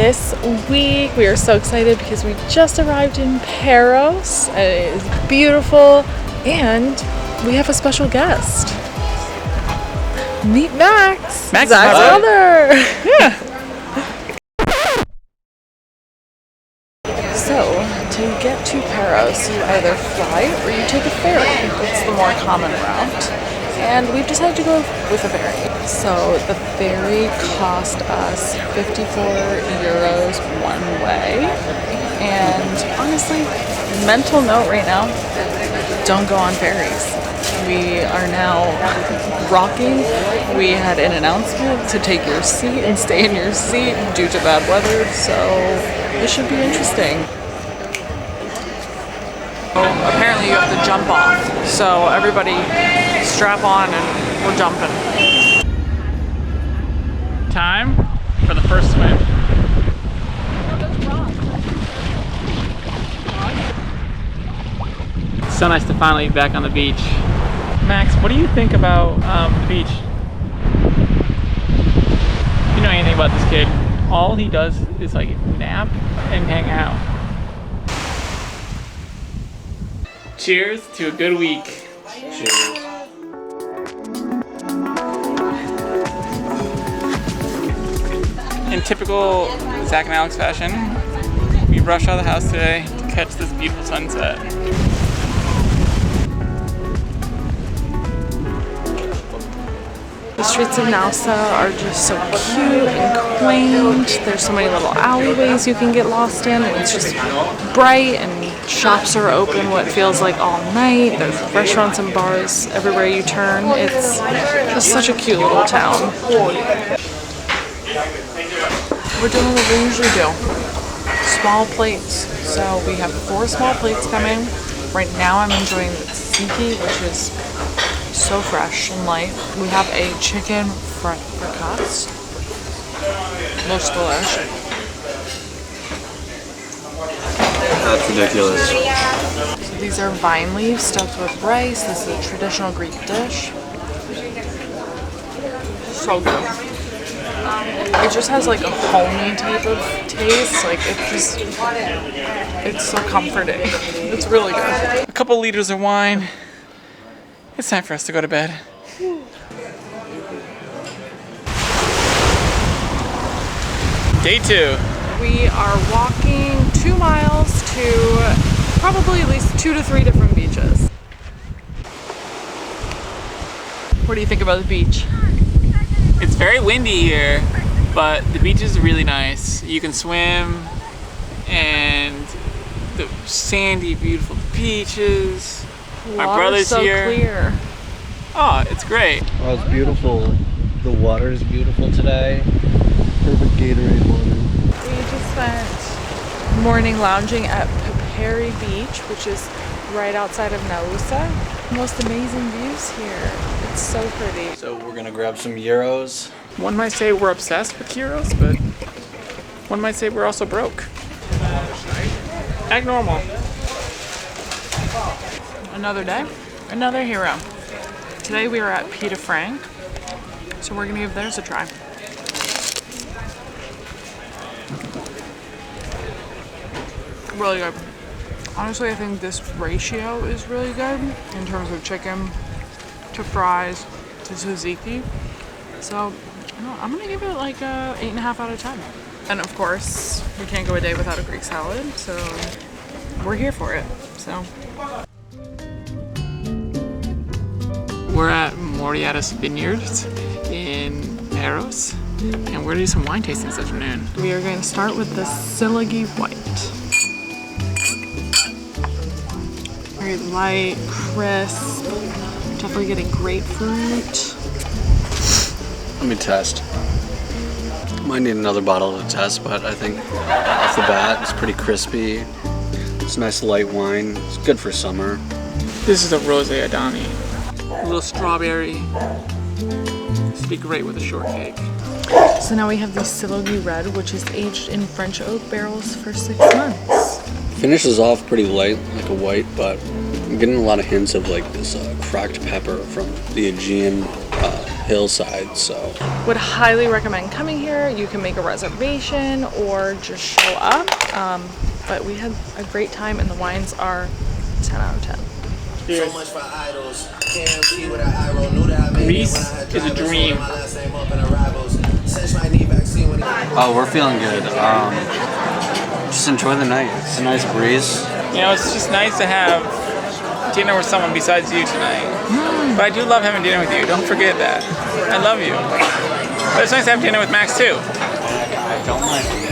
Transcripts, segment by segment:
this week. We are so excited because we just arrived in Paros. It is beautiful and we have a special guest. Meet Max. Max, Zach's brother. Yeah. So, to get to Paros, you either fly or you take a ferry. It's the more common route. And we've decided to go with a ferry. So the ferry cost us 54 euros one way. And honestly, mental note right now, don't go on ferries. We are now rocking. We had an announcement to take your seat and stay in your seat due to bad weather. So this should be interesting. Apparently you have to jump off, so everybody strap on and we're jumping. Time for the first swim. It's so nice to finally be back on the beach. Max, what do you think about the beach? If you know anything about this kid, all he does is like nap and hang out. Cheers to a good week. Cheers. In typical Zach and Alex fashion, we rushed out of the house today to catch this beautiful sunset. The streets of Nassau are just so cute and quaint. There's so many little alleyways you can get lost in, and it's just bright, and shops are open what feels like all night. There's restaurants and bars everywhere you turn. It's just such a cute little town. We're doing what we usually do. Small plates. So we have 4 small plates coming. Right now I'm enjoying the tzatziki, which is so fresh and light. We have a chicken fricasse. Looks delicious. That's ridiculous. So these are vine leaves stuffed with rice. This is a traditional Greek dish. So good. It just has like a homey type of taste. Like it's so comforting. It's really good. A couple liters of wine. It's time for us to go to bed. Day 2. We are walking 2 miles to probably at least 2 to 3 different beaches. What do you think about the beach? It's very windy here, but the beach is really nice. You can swim, and the sandy, beautiful beaches. My brother's so here. Clear. Oh, it's great. Oh, it's beautiful. The water is beautiful today. Perfect Gatorade water. We just spent morning lounging at Petra Beach, which is right outside of Nassau. Most amazing views here. It's so pretty. So we're gonna grab some gyros. One might say we're obsessed with heroes, but one might say we're also broke. Act normal. Another day, another hero. Today we are at Petra Farm, so we're gonna give theirs a try. Really good. Honestly, I think this ratio is really good in terms of chicken to fries to tzatziki. So I'm gonna give it like a 8.5 out of 10. And of course, we can't go a day without a Greek salad, so we're here for it. So. We're at Moraitis Vineyards in Paros, and we're gonna do some wine tasting this afternoon. We are going to start with the Cycladic White. Very light, crisp, definitely getting grapefruit. Let me test. Might need another bottle to test, but I think off the bat it's pretty crispy. It's a nice light wine. It's good for summer. This is a Rosé Adami. A little strawberry. This would be great with a shortcake. So now we have the Cycladic Red, which is aged in French oak barrels for 6 months. Finishes off pretty light, like a white, but I'm getting a lot of hints of like this cracked pepper from the Aegean hillside, so. Would highly recommend coming here. You can make a reservation or just show up. But we had a great time and the wines are 10 out of 10. Cheers. Greece is a dream. Oh, we're feeling good. Just enjoy the night. It's a nice breeze. You know, it's just nice to have dinner with someone besides you tonight. But I do love having dinner with you. Don't forget that. I love you. But it's nice to have dinner with Max too. I don't like it.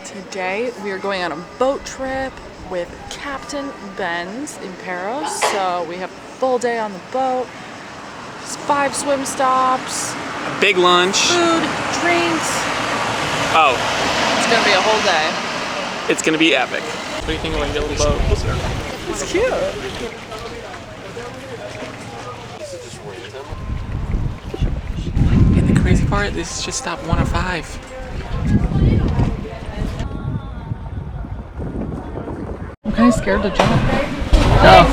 Today we are going on a boat trip with Captain Ben's in Paros. So we have a full day on the boat. 5 swim stops. A big lunch. Food, drinks. Oh. It's gonna be a whole day. It's gonna be epic. What do you think of like a little boat? It's cute. And the crazy part, this is just stop 1 of 5. I'm kind of scared to jump. No.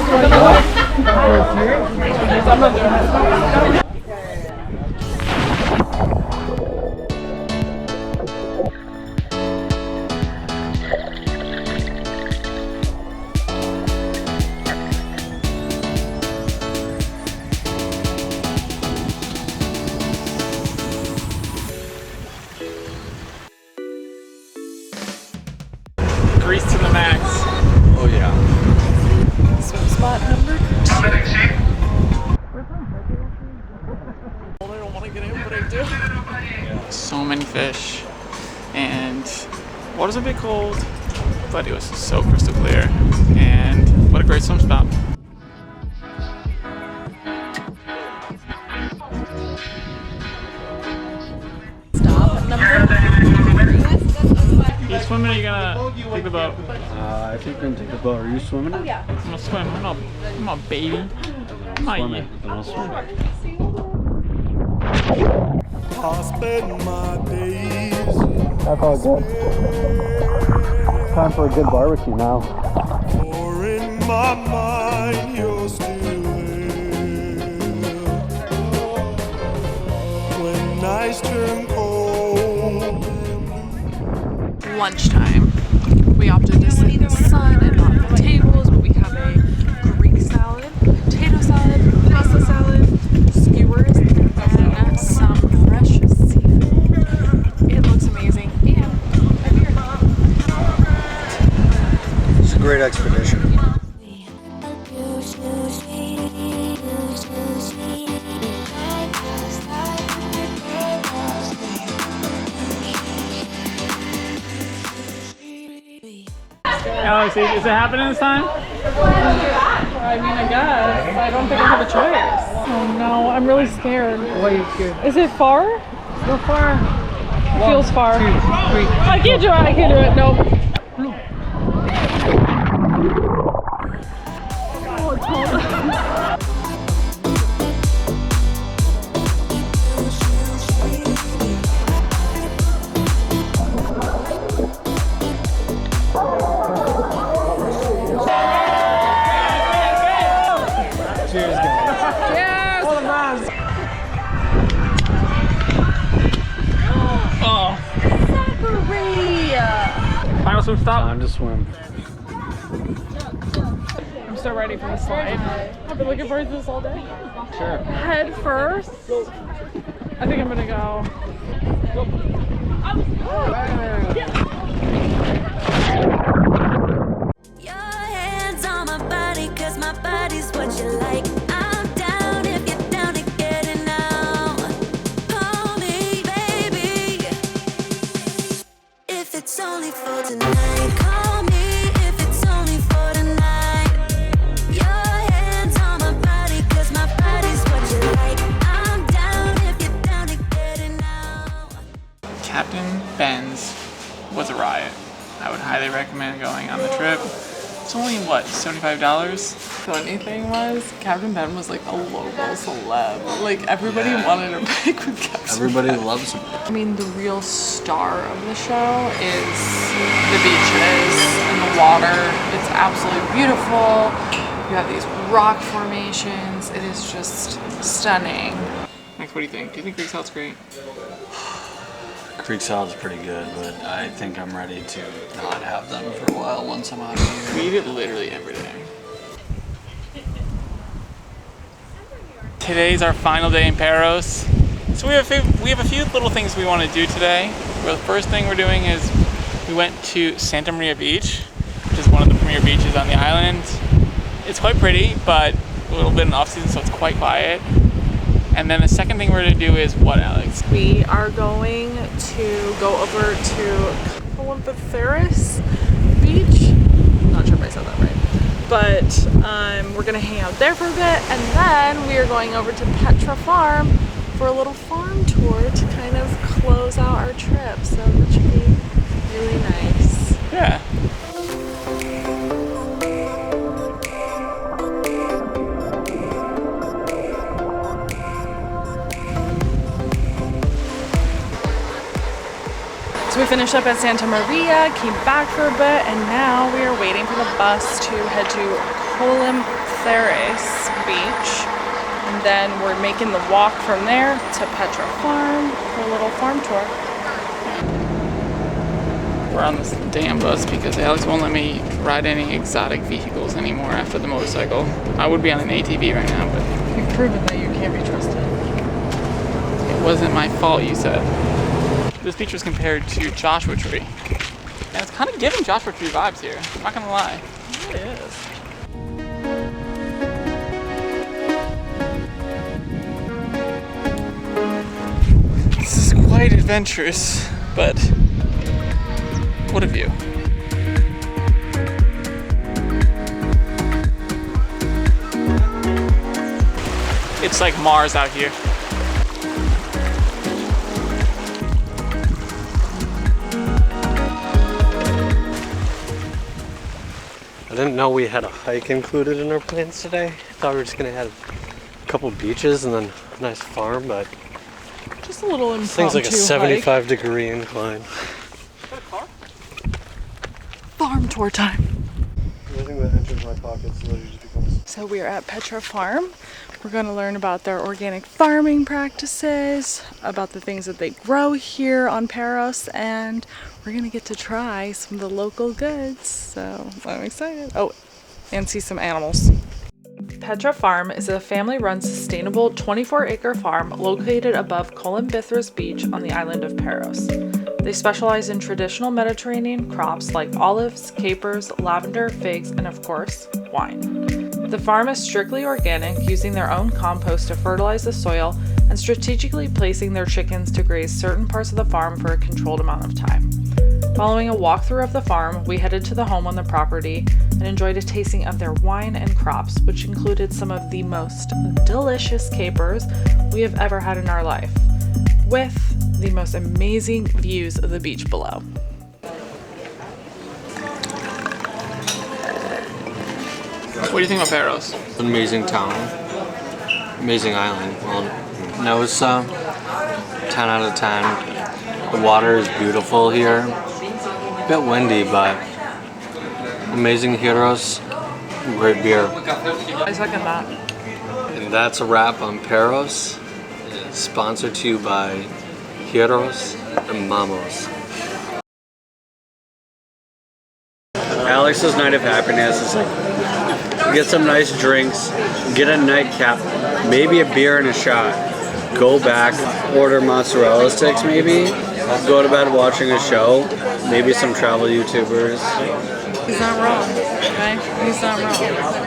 Grease to the max. Oh yeah. Swim spot number 2. I don't want to get in, but I do. So many fish, and water's a bit cold, but it was so crystal clear, and what a great swim spot. Stop at number 3. Are you swimming or are you gonna take the boat? I think we're gonna take the boat. Are you swimming it? Yeah. I'm gonna swim. I'm not baby. I'm not Swim you. it. Then I'll swim it. I spend my days. That's all good. Time for a good barbecue now. For in my mind you're still there. When nights turn cold. Lunchtime. We opted to sit in the sun and not at the tables, but we have a Greek salad, potato salad, pasta salad, skewers, and some fresh seafood. It looks amazing. And a beer. It's a great expedition. Alex, is it happening this time? I mean, I guess. I don't think I have a choice. Oh no, I'm really scared. Why are you scared? Is it far? So far. It feels far. 2, 3. I can't do it. I can't do it. Nope. Oh, it's cold. Cheers, guys. Cheers! Oh. Final swim stop. Time to swim. I'm so ready for the slide. I've been looking forward to this all day. Sure. Head first. I think I'm gonna go. Your hands on my body, 'cause my body's what you like. I'm down if you're down to get it now. Call me, baby. If it's only for tonight, call me if it's only for tonight. Your hands on my body, 'cause my body's what you like. I'm down if you're down to get it now. Captain Ben's was a riot. I would highly recommend going on the trip. It's only, what, $75? Funny thing was, Captain Ben was like a local celeb. Like everybody wanted a pic with Captain Everybody Ben. loves him. I mean, the real star of the show is the beaches and the water. It's absolutely beautiful. You have these rock formations. It is just stunning. Max, what do you think? Do you think Greek salad's great? Greek salad's pretty good, but I think I'm ready to not have them for a while once I'm out of We here. eat it literally every day. Today's our final day in Paros. So we have a few little things we want to do today. Well, the first thing we're doing is we went to Santa Maria Beach, which is one of the premier beaches on the island. It's quite pretty, but a little bit in off season, so it's quite quiet. And then the second thing we're going to do is what, Alex? We are going to go over to Moraitis Beach. I'm not sure if I said that right. But we're gonna hang out there for a bit, and then we are going over to Petra Farm for a little farm tour to kind of close out our trip. So that should be really nice. Yeah. So we finished up at Santa Maria, came back for a bit, and now we are waiting for the bus to head to Moraitis Beach. And then we're making the walk from there to Petra Farm for a little farm tour. We're on this damn bus because Alex won't let me ride any exotic vehicles anymore after the motorcycle. I would be on an ATV right now, but You've proven that you can't be trusted. it wasn't my fault, you said. This beach was compared to Joshua Tree. And it's kind of giving Joshua Tree vibes here. I'm not gonna lie. It is. This is quite adventurous, but what a view. It's like Mars out here. I didn't know we had a hike included in our plans today. I thought we were just gonna have a couple beaches and then a nice farm, but Just a little this thing's impromptu like a hike. 75-degree incline. Farm tour time. Everything that enters my pockets literally just becomes... So we are at Petra Farm. We're going to learn about their organic farming practices, about the things that they grow here on Paros, and we're going to get to try some of the local goods. So I'm excited. Oh, and see some animals. Petra Farm is a family-run sustainable 24-acre farm located above Columbithris Beach on the island of Paros. They specialize in traditional Mediterranean crops like olives, capers, lavender, figs, and of course, wine. The farm is strictly organic, using their own compost to fertilize the soil and strategically placing their chickens to graze certain parts of the farm for a controlled amount of time. Following a walkthrough of the farm, we headed to the home on the property and enjoyed a tasting of their wine and crops, which included some of the most delicious capers we have ever had in our life, with the most amazing views of the beach below. What do you think about Paros? An amazing town, amazing island. Well, no, it's 10 out of 10. The water is beautiful here. A bit windy, but amazing heroes, great beer. I second that. And that's a wrap on Paros. Sponsored to you by Heroes and Mamos. Alex's night of happiness is like, get some nice drinks, get a nightcap, maybe a beer and a shot, go back, order mozzarella sticks maybe, go to bed watching a show, maybe some travel YouTubers. He's not wrong, okay? He's not wrong.